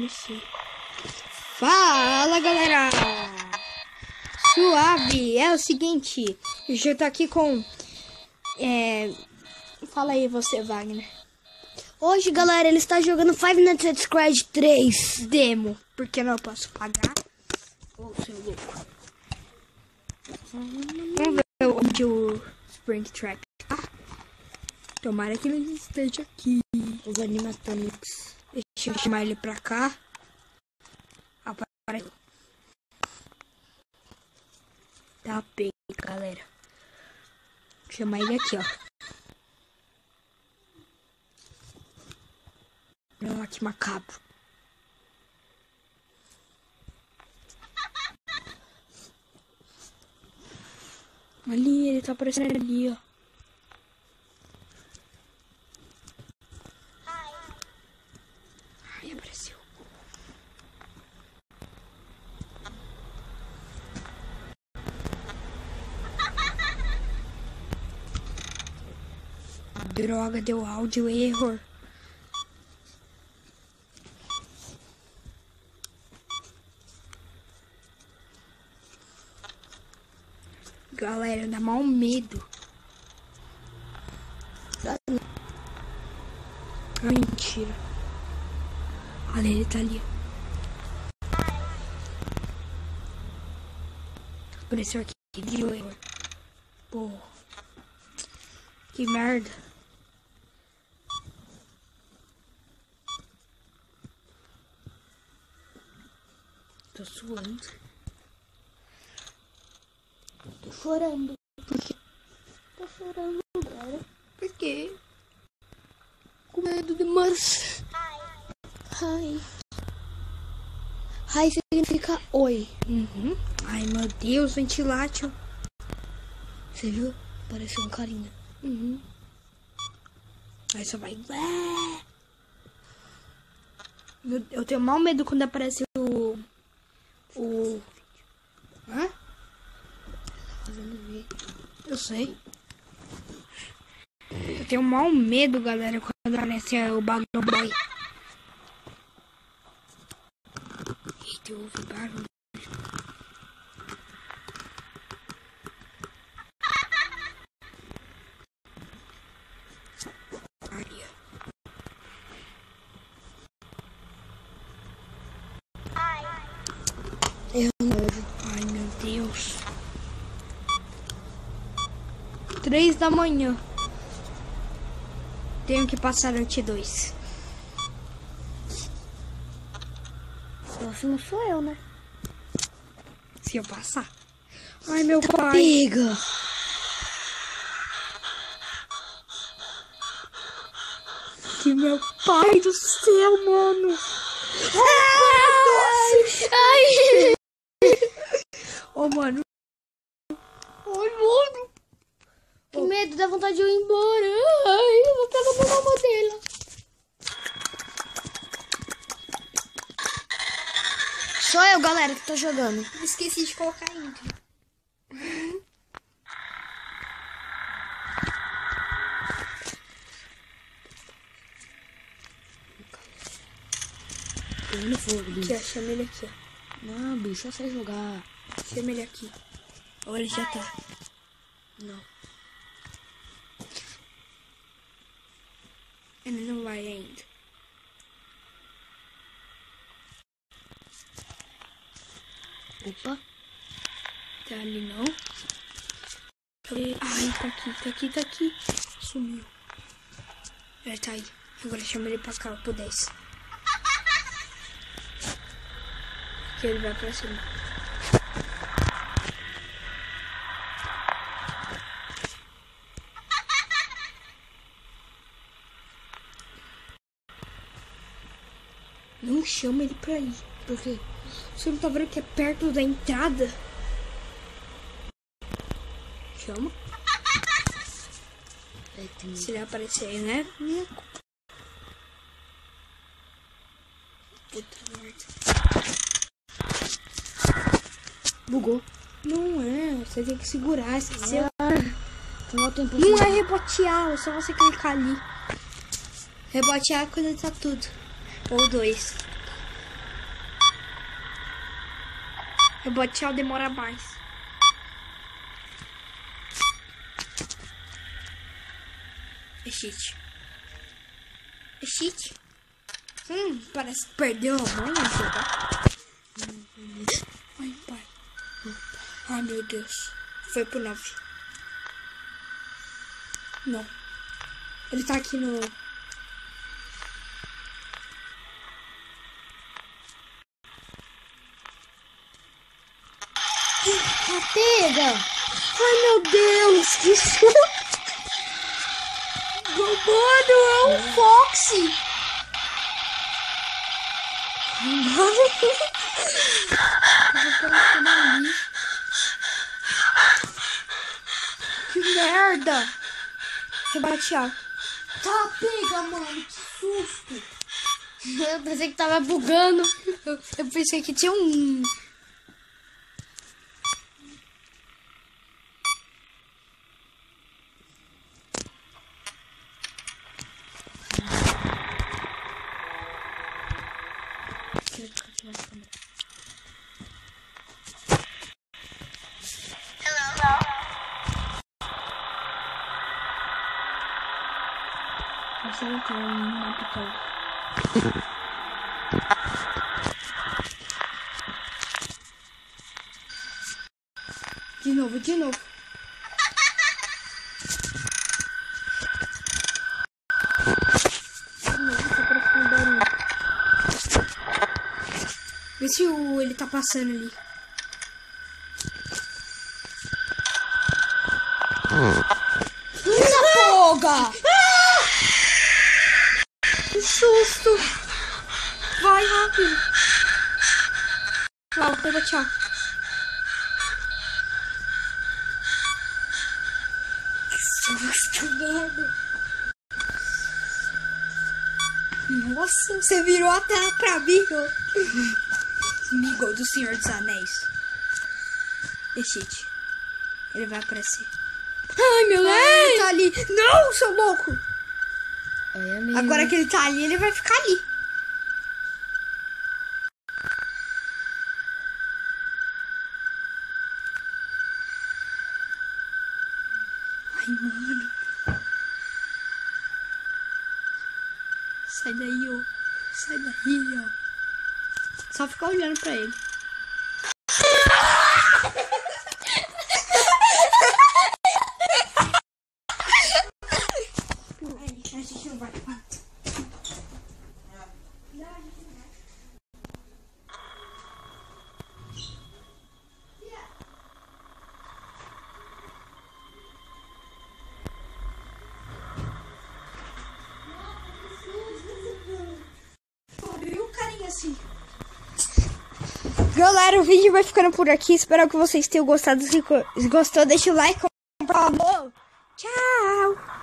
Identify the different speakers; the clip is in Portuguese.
Speaker 1: sei. Fala, galera! Suave! É o seguinte, eu já tô aqui com... Fala aí você, Wagner.
Speaker 2: Hoje, galera, ele está jogando Five Nights at Freddy's 3
Speaker 1: Demo, porque não posso pagar. Ô, seu louco. Vamos ver onde o Springtrap tá. Tomara que ele esteja aqui.
Speaker 2: os animatronics.
Speaker 1: Deixa eu chamar ele pra cá. Aparece. Tá bem, galera. Vou chamar ele aqui, ó. Olha que macabro. Ali, ele tá aparecendo ali, ó. Ai, apareceu. Droga, deu áudio error. Galera, dá mal medo. Ah, mentira. Olha, ele tá ali. Apareceu aqui. Deu erro. Pô. Que merda. Tô suando.
Speaker 2: Tô chorando. Por quê? Tô chorando, galera.
Speaker 1: Por quê? Com medo demais.
Speaker 2: Hi. Hi significa oi.
Speaker 1: Uhum. Ai, meu Deus, ventilátil.
Speaker 2: Você viu? Pareceu um carinha.
Speaker 1: Uhum. Aí só vai. Eu tenho mal medo quando aparece o. Hã?
Speaker 2: Fazendo vídeo.
Speaker 1: Eu sei. Eu tenho mal medo, galera, quando aparece o Bagulho Boy. Eita, eu ouvi barulho.
Speaker 2: Eu não vejo.
Speaker 1: Ai, meu Deus. 3 da manhã. Tenho que passar a T2.
Speaker 2: Próximo sou eu, né?
Speaker 1: Se eu passar. Ai, meu pai.
Speaker 2: Pega!
Speaker 1: Que meu pai do céu, mano.
Speaker 2: Ai!
Speaker 1: Ô, mano. Ai, mano.
Speaker 2: Que medo, dá vontade de eu ir embora. Ai, eu vou pegar uma modelo. Só eu, galera, que tô jogando.
Speaker 1: Esqueci de colocar intro.
Speaker 2: Eu não vou,
Speaker 1: Aqui,
Speaker 2: bicho.
Speaker 1: ó, chama ele aqui, ó.
Speaker 2: Não, bicho, eu sei jogar.
Speaker 1: Chama ele aqui. Olha, ele já tá.
Speaker 2: Não.
Speaker 1: Ele não vai ainda.
Speaker 2: Opa.
Speaker 1: Tá ali, não. Ai, tá aqui, tá aqui, tá aqui. Sumiu. Ele tá aí. Agora chama ele pra cá, pro 10. Que ele vai pra cima. Não chama ele pra ir.
Speaker 2: Por quê?
Speaker 1: Você não tá vendo que é perto da entrada? Chama. Se ele aparecer aí, né? Minha culpa. Puta merda.
Speaker 2: Bugou.
Speaker 1: Não é, você tem que segurar, esqueceu.
Speaker 2: Tomou tempo.
Speaker 1: Não é rebotear, é só você clicar ali. Rebotear é quando tá tudo. Ou 2. Rebotear demora mais. É cheat. É cheat. Parece que perdeu a mão, tá? Ai, pai. Ai, meu Deus. Foi pro 9. Não. Ele tá aqui no...
Speaker 2: Pega!
Speaker 1: Ai, meu Deus. Que susto. Mano, é um Foxy. Que merda. Rebatear. Tá, pega, mano. Que susto.
Speaker 2: Eu pensei que tava bugando.
Speaker 1: Eu pensei que tinha um... Você não tá na pitada. De novo, de novo. Vê se ele tá passando ali.
Speaker 2: Essa foga!
Speaker 1: Que susto! Vai rápido! Vai, pega tchau. Que susto, merda! Nossa, você virou a tela pra mim, amigo do Senhor dos Anéis. Cheat. Ele vai aparecer.
Speaker 2: Ai, meu Deus!
Speaker 1: Ele tá ali. Não, seu louco!
Speaker 2: É
Speaker 1: Agora que ele tá ali, ele vai ficar ali. Ai, mano. Sai daí, ó. Sai daí, ó. Só ficar olhando pra ele. A gente não vai. Viu, carinha, assim? Galera, o vídeo vai ficando por aqui. Espero que vocês tenham gostado. Se gostou, deixa o like. Por favor. Tchau.